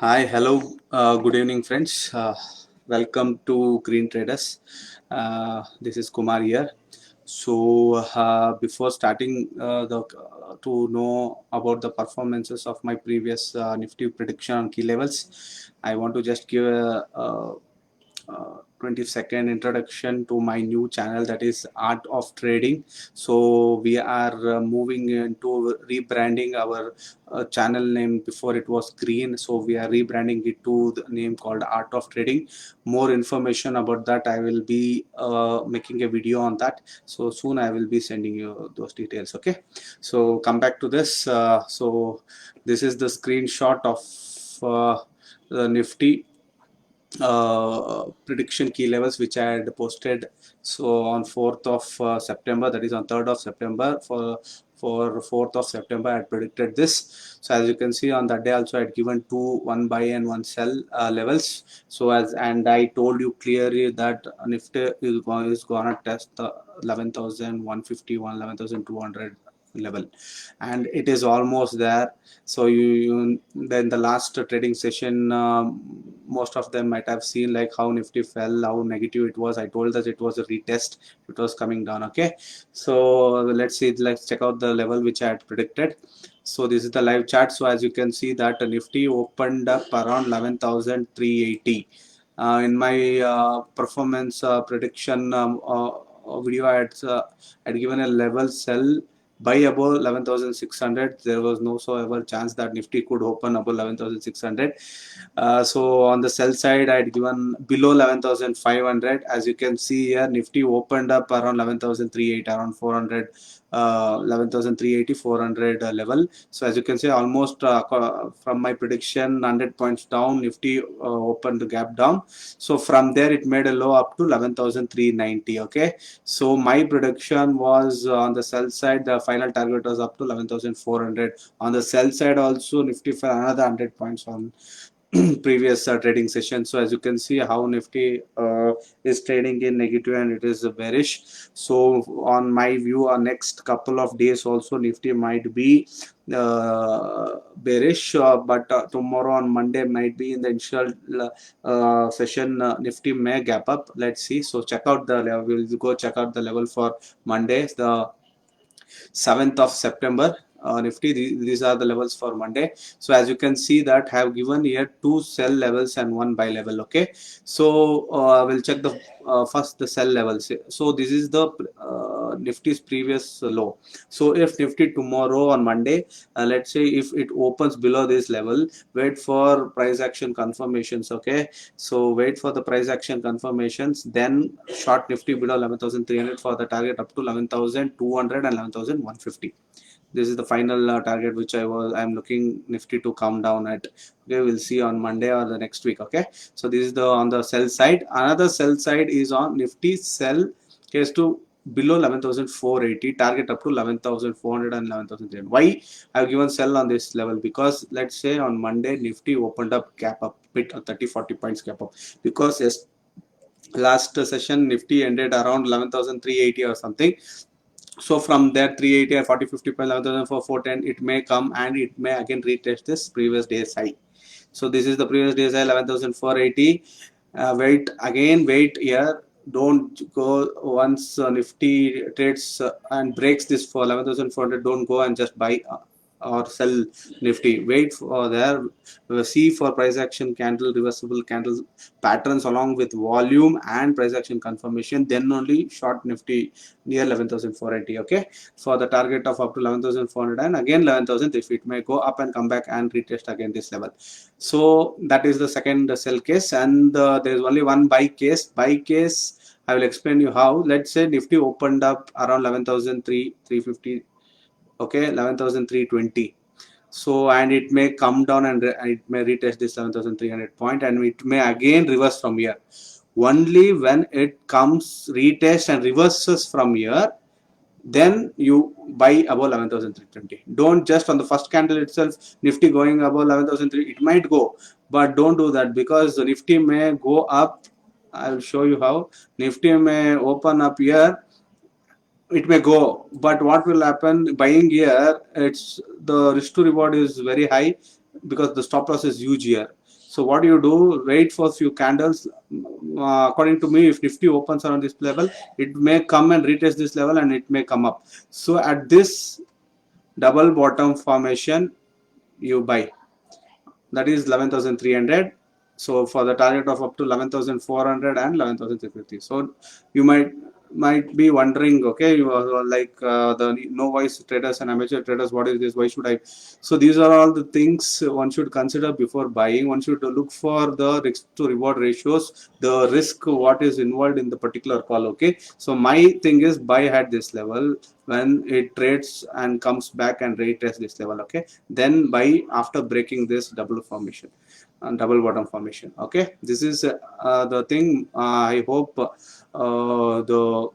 Hi, hello, good evening, friends. Welcome to Green Traders. This is Kumar here. Before starting to know about the performances of my previous Nifty prediction on key levels, I want to just give a 20-second introduction to my new channel, that is Art of Trading. So we are moving into rebranding our channel name. Before it was Green, so we are rebranding it to the name called Art of Trading. More information about that, I will be making a video on that, so soon I will be sending you those details. Okay, so come back to this. This is the screenshot of the Nifty prediction key levels which I had posted. So on 4th of September, that is on 3rd of September, for 4th of September I had predicted this. So as you can see, on that day also I had given two one buy and one sell levels. So I told you clearly that Nifty is gonna test the 11,151, 11,200 level, and it is almost there. So then the last trading session, most of them might have seen like how Nifty fell, how negative it was. I told that it was a retest, it was coming down. Okay, so let's check out the level which I had predicted. So this is the live chart. So as you can see that Nifty opened up around 11,380. In my performance prediction video, I had given a level sell by above 11,600. There was no so ever chance that Nifty could open above 11,600. So on the sell side, I had given below 11,500. As you can see here, Nifty opened up around 11,380, around 400, 11,380, 400 level. So as you can see, almost from my prediction, 100 points down, Nifty opened the gap down. So from there, it made a low up to 11,390. Okay, so my prediction was on the sell side, the final target was up to 11,400. On the sell side also, Nifty fell another 100 points on previous trading session. So as you can see how Nifty is trading in negative and it is bearish. So on my view, our next couple of days also Nifty might be bearish, but tomorrow on Monday might be in the initial session, Nifty may gap up. Let's see. So check out the level. We'll go check out the level for Monday, the 7th of September. Nifty, these are the levels for Monday. So as you can see that have given here two sell levels and one buy level. Okay, so we'll check the first the sell levels. So this is the Nifty's previous low. So if Nifty tomorrow on Monday, let's say if it opens below this level, wait for price action confirmations. Okay, so wait for the price action confirmations, then short Nifty below 11,300 for the target up to 11,200 and 11,150. This is the final target which I'm looking Nifty to come down at. Okay, we'll see on Monday or the next week. Okay, so this is the on the sell side. Another sell side is on Nifty sell case to below 11,480, target up to 11,400 and 11,300. Why I've given sell on this level? Because let's say on Monday Nifty opened up gap up bit 30-40 points gap up, because yes, last session Nifty ended around 11,380 or something. So from there 380 or 40-50 point 11,410, it may come and it may again retest this previous day's high. So this is the previous day's high, 11,480. Wait here. Don't go once Nifty trades and breaks this for 11,400. Don't go and just buy or sell Nifty. Wait for there. See for price action candle, reversible candles patterns along with volume and price action confirmation. Then only short Nifty near 11,480. Okay, for the target of up to 11,400 and again 11,000 if it may go up and come back and retest again this level. So that is the second sell case, and there is only one buy case. Buy case, I will explain you how. Let's say Nifty opened up around 11,350. Okay, 11,320. So and it may come down and it may retest this 7,300 point, and it may again reverse from here. Only when it comes retest and reverses from here, then you buy above 11,320. Don't just on the first candle itself Nifty going above 11,300, it might go, but don't do that, because the Nifty may go up. I will show you how. Nifty may open up here, it may go, but what will happen buying here, it's the risk to reward is very high because the stop loss is huge here. So what you do, wait for few candles. According to me, if Nifty opens around this level, it may come and retest this level and it may come up. So at this double bottom formation, you buy. That is 11,300. So for the target of up to 11,400 and 11,350. So you might be wondering, okay, you are like the novice traders and amateur traders, what is this, why should I? So these are all the things one should consider before buying. One should look for the risk to reward ratios, the risk what is involved in the particular call. Okay, so my thing is buy at this level. When it trades and comes back and retest this level, okay, then buy after breaking this double formation and double bottom formation. Okay, this is the thing. I hope the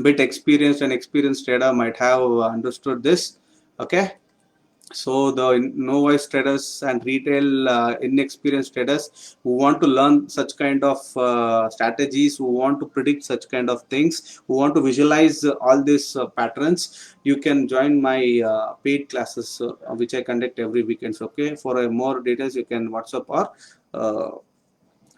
bit experienced and experienced trader might have understood this. Okay, so the novice traders and retail inexperienced traders who want to learn such kind of strategies, who want to predict such kind of things, who want to visualize all these patterns, you can join my paid classes which I conduct every weekends. Okay, for more details you can WhatsApp or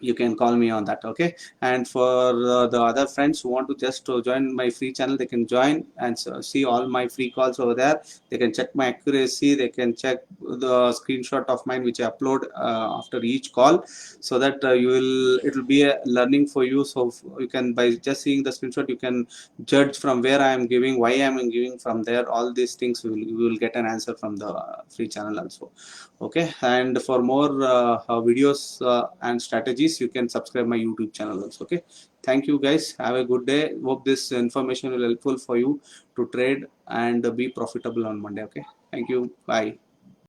you can call me on that. Okay, and for the other friends who want to just join my free channel, they can join and see all my free calls over there. They can check my accuracy, they can check the screenshot of mine which I upload after each call, so that it will be a learning for you. So you can, by just seeing the screenshot, you can judge from where I am giving, why I am giving. From there, all these things you will get an answer from the free channel also. Okay, and for more videos and strategies, you can subscribe my YouTube channel also. Okay, thank you guys, have a good day. Hope this information will helpful for you to trade and be profitable on Monday. Okay, thank you, bye.